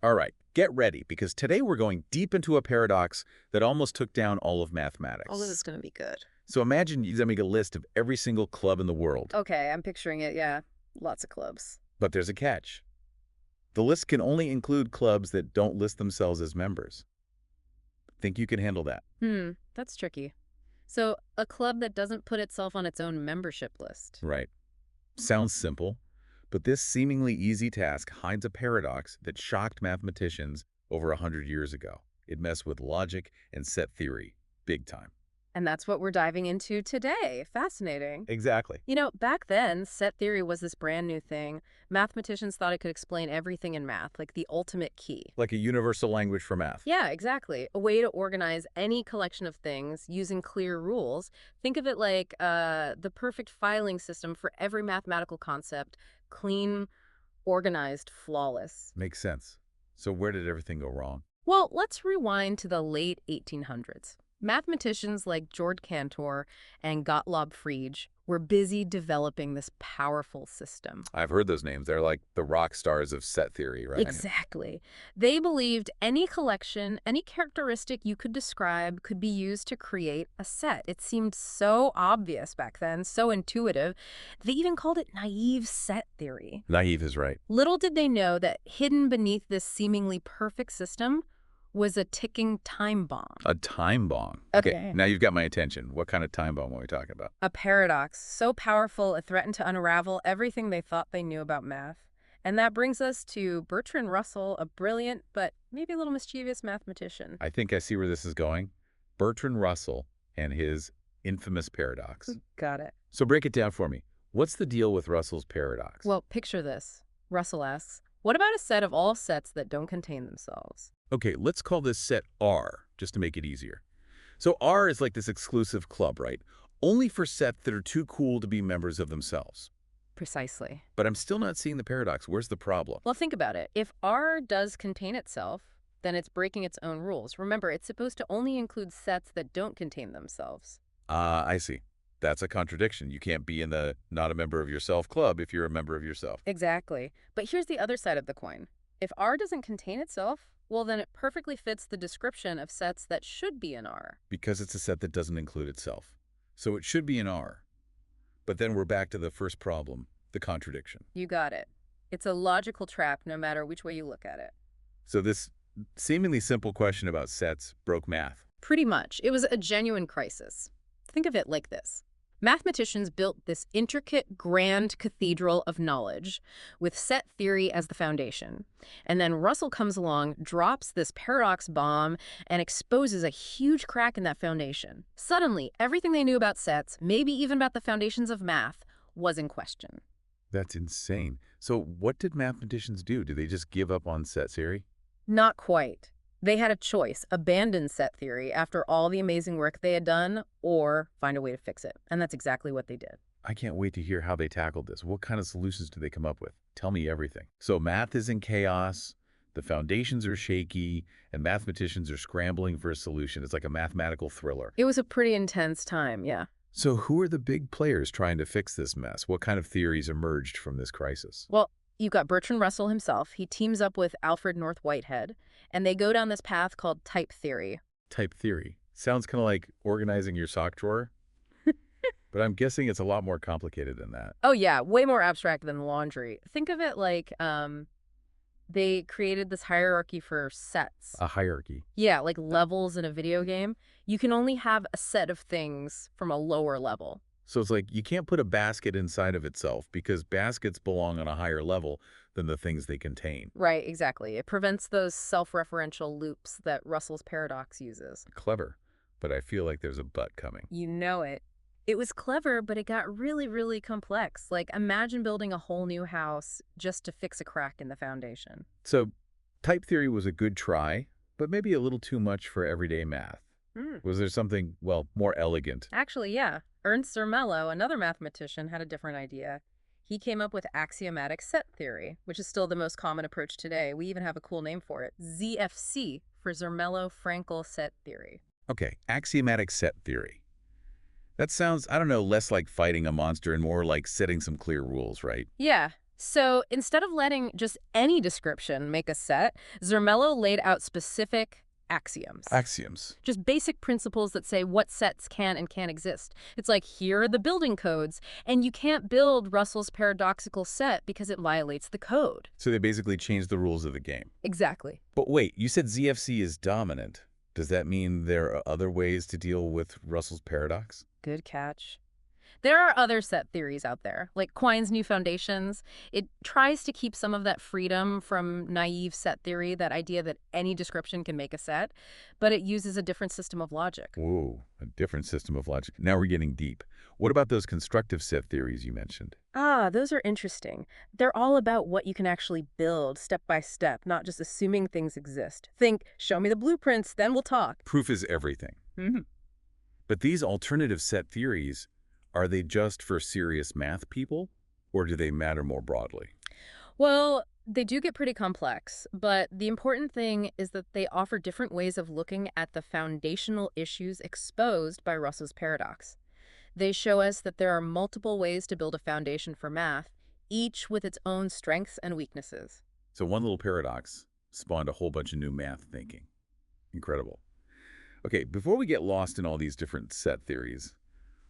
All right, get ready, because today we're going deep into a paradox that almost took down all of Oh, this mathematics. is going to be good. So imagine you make a list of every single club in the world, Okay, I'm picturing it, yeah. Lots of clubs. but there's a catch. The list can only include clubs that don't list themselves as members. Think you can handle that? That's tricky. So, a club that doesn't put itself on its own membership list. Right. Sounds simple, but this seemingly easy task hides a paradox that shocked mathematicians over 100 years ago. It messed with logic and set theory, big time. And that's what we're diving into today. Fascinating. Exactly. Back then, set theory was this brand new thing. Mathematicians thought it could explain everything in math, like the ultimate key. Like a universal language for math. Yeah, exactly. A way to organize any collection of things using clear rules. Think of it like the perfect filing system for every mathematical concept. Clean, organized, flawless. Makes sense. So where did everything go wrong? Well, let's rewind to the late 1800s. Mathematicians like George Cantor and Gottlob Frege were busy developing this powerful system. I've heard those names. They're like the rock stars of set theory, right? Exactly. They believed any collection, any characteristic you could describe could be used to create a set. It seemed so obvious back then, so intuitive. They even called it naive set theory. Naive is right. Little did they know that hidden beneath this seemingly perfect system was a ticking time bomb. A time bomb. Okay. Now you've got my attention. What kind of time bomb are we talking about? A paradox so powerful it threatened to unravel everything they thought they knew about math. And that brings us to Bertrand Russell, a brilliant but maybe a little mischievous mathematician. I think I see where this is going. Bertrand Russell and his infamous paradox. Got it. So break it down for me. What's the deal with Russell's paradox? Well, picture this. Russell asks, what about a set of all sets that don't contain themselves? Okay, let's call this set R, just to make it easier. So R is like this exclusive club, right? Only for sets that are too cool to be members of themselves. Precisely. But I'm still not seeing the paradox. Where's the problem? Well, think about it. If R does contain itself, then it's breaking its own rules. Remember, it's supposed to only include sets that don't contain themselves. I see. That's a contradiction. You can't be in the not a member of yourself club if you're a member of yourself. Exactly. But here's the other side of the coin. If R doesn't contain itself, well, then it perfectly fits the description of sets that should be in R. Because it's a set that doesn't include itself. So it should be in R. But then we're back to the first problem, the contradiction. You got it. It's a logical trap no matter which way you look at it. So this seemingly simple question about sets broke math. Pretty much. It was a genuine crisis. Think of it like this. Mathematicians built this intricate, grand cathedral of knowledge with set theory as the foundation. And then Russell comes along, drops this paradox bomb, and exposes a huge crack in that foundation. Suddenly, everything they knew about sets, maybe even about the foundations of math, was in question. That's insane. So what did mathematicians do? Did they just give up on set theory? Not quite. They had a choice, abandon set theory after all the amazing work they had done, or find a way to fix it. And that's exactly what they did. I can't wait to hear how they tackled this. What kind of solutions do they come up with? Tell me everything. So math is in chaos, the foundations are shaky, and mathematicians are scrambling for a solution. It's like a mathematical thriller. It was a pretty intense time, yeah. So who are the big players trying to fix this mess? What kind of theories emerged from this crisis? Well, you've got Bertrand Russell himself. He teams up with Alfred North Whitehead, and they go down this path called type theory. Type theory. Sounds kind of like organizing your sock drawer. But I'm guessing it's a lot more complicated than that. Oh, yeah, way more abstract than laundry. Think of it like they created this hierarchy for sets. A hierarchy. Yeah, like levels in a video game. You can only have a set of things from a lower level. So it's like you can't put a basket inside of itself because baskets belong on a higher level than the things they contain. Right, exactly. It prevents those self-referential loops that Russell's paradox uses. Clever, but I feel like there's a but coming. You know it. It was clever, but it got really, really complex. Like, imagine building a whole new house just to fix a crack in the foundation. So type theory was a good try, but maybe a little too much for everyday math. Was there something, well, more elegant? Actually, yeah. Ernst Zermelo, another mathematician, had a different idea. He came up with axiomatic set theory, which is still the most common approach today. We even have a cool name for it, ZFC, for Zermelo-Fraenkel set theory. Okay, axiomatic set theory. That sounds, I don't know, less like fighting a monster and more like setting some clear rules, right? Yeah, So instead of letting just any description make a set, Zermelo laid out specific axioms. Axioms. Just basic principles that say what sets can and can't exist. It's like, here are the building codes, and you can't build Russell's paradoxical set because it violates the code. So they basically changed the rules of the game. Exactly. But wait, you said ZFC is dominant. Does that mean there are other ways to deal with Russell's paradox? Good catch. There are other set theories out there, like Quine's new foundations. It tries to keep some of that freedom from naive set theory, that idea that any description can make a set, but it uses a different system of logic. Whoa, a different system of logic. Now we're getting deep. What about those constructive set theories you mentioned? Ah, those are interesting. They're all about what you can actually build step by step, not just assuming things exist. Think, show me the blueprints, then we'll talk. Proof is everything. But these alternative set theories, are they just for serious math people, or do they matter more broadly? Well, they do get pretty complex, but the important thing is that they offer different ways of looking at the foundational issues exposed by Russell's paradox. They show us that there are multiple ways to build a foundation for math, each with its own strengths and weaknesses. So one little paradox spawned a whole bunch of new math thinking. Incredible. Okay, before we get lost in all these different set theories,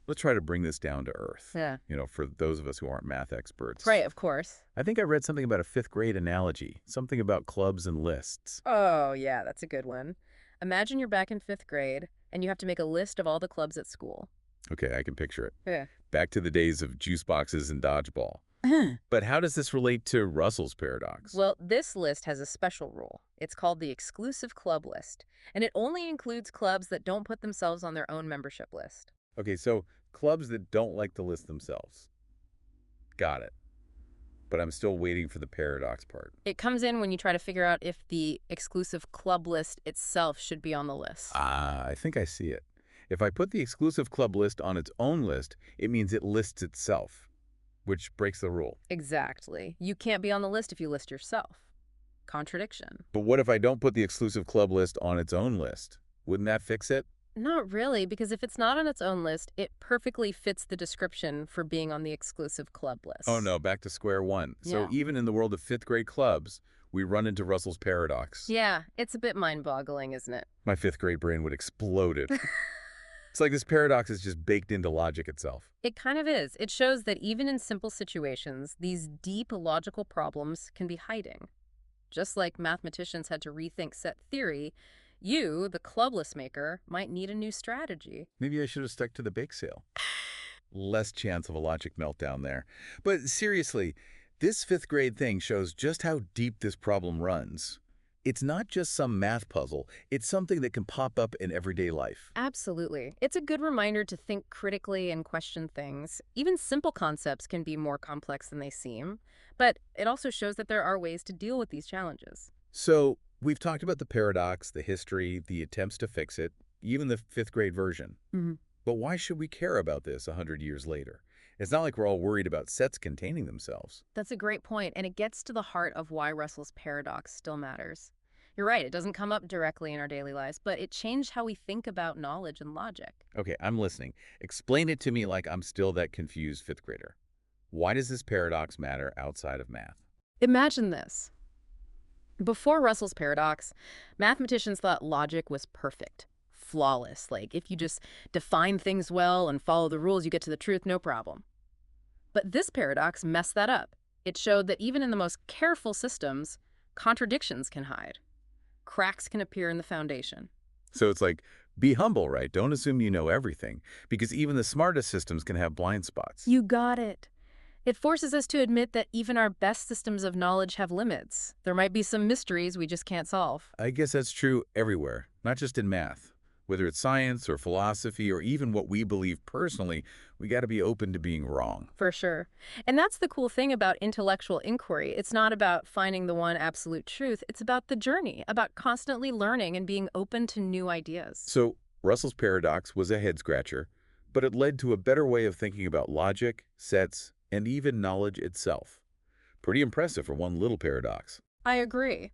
let's try to bring this down to earth. Yeah. For those of us who aren't math experts. Right, of course. I think I read something about a fifth grade analogy, something about clubs and lists. Oh, yeah, that's a good one. Imagine you're back in 5th grade, and you have to make a list of all the clubs at school. Okay, I can picture it. Yeah. Back to the days of juice boxes and dodgeball. But how does this relate to Russell's paradox? Well, this list has a special rule. It's called the exclusive club list, and it only includes clubs that don't put themselves on their own membership list. Okay, so clubs that don't like to list themselves. Got it. But I'm still waiting for the paradox part. It comes in when you try to figure out if the exclusive club list itself should be on the list. Ah, I think I see it. If I put the exclusive club list on its own list, it means it lists itself, which breaks the rule. Exactly. You can't be on the list if you list yourself. Contradiction. But what if I don't put the exclusive club list on its own list? Wouldn't that fix it? Not really, because if it's not on its own list, it perfectly fits the description for being on the exclusive club list. Oh no, back to square one. So Yeah. even in the world of fifth grade clubs, we run into Russell's paradox. Yeah, it's a bit mind-boggling, isn't it? My fifth grade brain would explode it. It's like this paradox is just baked into logic itself. It kind of is. It shows that even in simple situations, these deep logical problems can be hiding. Just like mathematicians had to rethink set theory, you, the clubless maker, might need a new strategy. Maybe I should have stuck to the bake sale. Less chance of a logic meltdown there. But seriously, this fifth grade thing shows just how deep this problem runs. It's not just some math puzzle. It's something that can pop up in everyday life. Absolutely. It's a good reminder to think critically and question things. Even simple concepts can be more complex than they seem, but it also shows that there are ways to deal with these challenges. So we've talked about the paradox, the history, the attempts to fix it, even the fifth grade version. But why should we care about this 100 years later? It's not like we're all worried about sets containing themselves. That's a great point, and it gets to the heart of why Russell's paradox still matters. You're right, it doesn't come up directly in our daily lives, but it changed how we think about knowledge and logic. Okay, I'm listening. Explain it to me like I'm still that confused fifth grader. Why does this paradox matter outside of math? Imagine this. Before Russell's paradox, mathematicians thought logic was perfect, flawless. Like, if you just define things well and follow the rules, you get to the truth, no problem. But this paradox messed that up. It showed that even in the most careful systems, contradictions can hide. Cracks can appear in the foundation. So it's like, be humble, right? Don't assume you know everything, because even the smartest systems can have blind spots. You got it. It forces us to admit that even our best systems of knowledge have limits. There might be some mysteries we just can't solve. I guess that's true everywhere, not just in math. Whether it's science or philosophy or even what we believe personally, we got to be open to being wrong. For sure. And that's the cool thing about intellectual inquiry. It's not about finding the one absolute truth. It's about the journey, about constantly learning and being open to new ideas. So Russell's paradox was a head-scratcher, but it led to a better way of thinking about logic, sets, and even knowledge itself. Pretty impressive for one little paradox. I agree.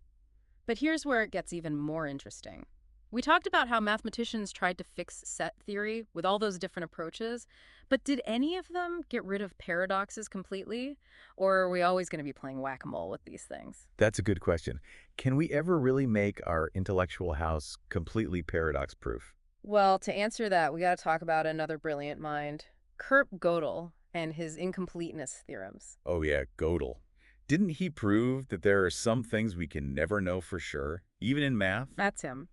But here's where it gets even more interesting. We talked about how mathematicians tried to fix set theory with all those different approaches, but did any of them get rid of paradoxes completely? Or are we always going to be playing whack-a-mole with these things? That's a good question. Can we ever really make our intellectual house completely paradox-proof? Well, to answer that, we got to talk about another brilliant mind, Kurt Gödel and his incompleteness theorems. Oh yeah, Gödel. Didn't he prove that there are some things we can never know for sure, even in math? That's him.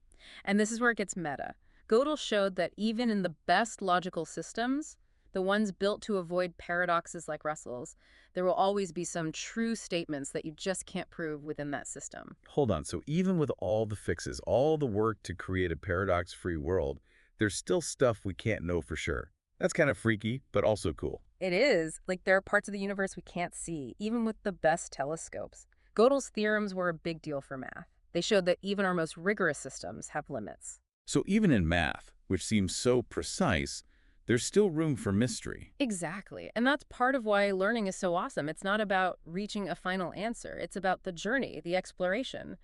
And this is where it gets meta. Gödel showed that even in the best logical systems, the ones built to avoid paradoxes like Russell's, there will always be some true statements that you just can't prove within that system. Hold on, so even with all the fixes, all the work to create a paradox-free world, there's still stuff we can't know for sure. That's kind of freaky, but also cool. It is. Like, there are parts of the universe we can't see, even with the best telescopes. Gödel's theorems were a big deal for math. They showed that even our most rigorous systems have limits. So even in math, which seems so precise, there's still room for mystery. Exactly. And that's part of why learning is so awesome. It's not about reaching a final answer. It's about the journey, the exploration,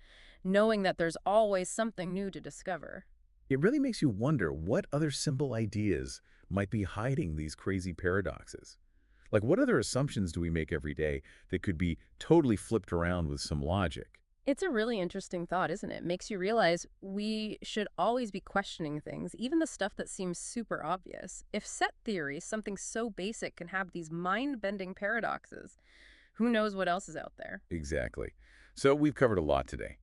knowing that there's always something new to discover. It really makes you wonder what other simple ideas might be hiding these crazy paradoxes. Like, what other assumptions do we make every day that could be totally flipped around with some logic? It's a really interesting thought, isn't it? Makes you realize we should always be questioning things, even the stuff that seems super obvious. If set theory, something so basic, can have these mind-bending paradoxes, who knows what else is out there? Exactly. So we've covered a lot today.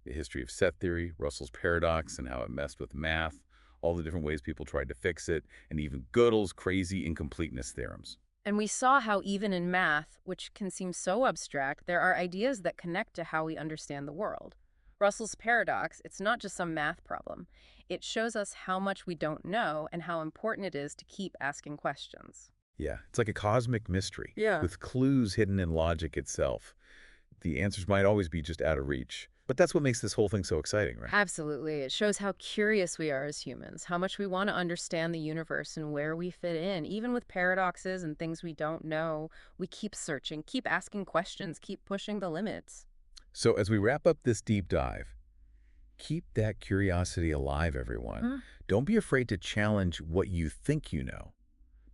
The history of set theory, Russell's paradox and how it messed with math, all the different ways people tried to fix it, and even Gödel's crazy incompleteness theorems. And we saw how even in math, which can seem so abstract, there are ideas that connect to how we understand the world. Russell's paradox, it's not just some math problem. It shows us how much we don't know and how important it is to keep asking questions. Yeah, it's like a cosmic mystery Yeah. with clues hidden in logic itself. The answers might always be just out of reach. But that's what makes this whole thing so exciting, right? Absolutely. It shows how curious we are as humans, how much we want to understand the universe and where we fit in. Even with paradoxes and things we don't know, we keep searching, keep asking questions, keep pushing the limits. So as we wrap up this deep dive, keep that curiosity alive, everyone. Mhm. Don't be afraid to challenge what you think you know,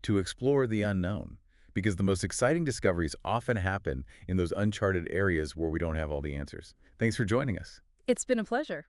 to explore the unknown, because the most exciting discoveries often happen in those uncharted areas where we don't have all the answers. Thanks for joining us. It's been a pleasure.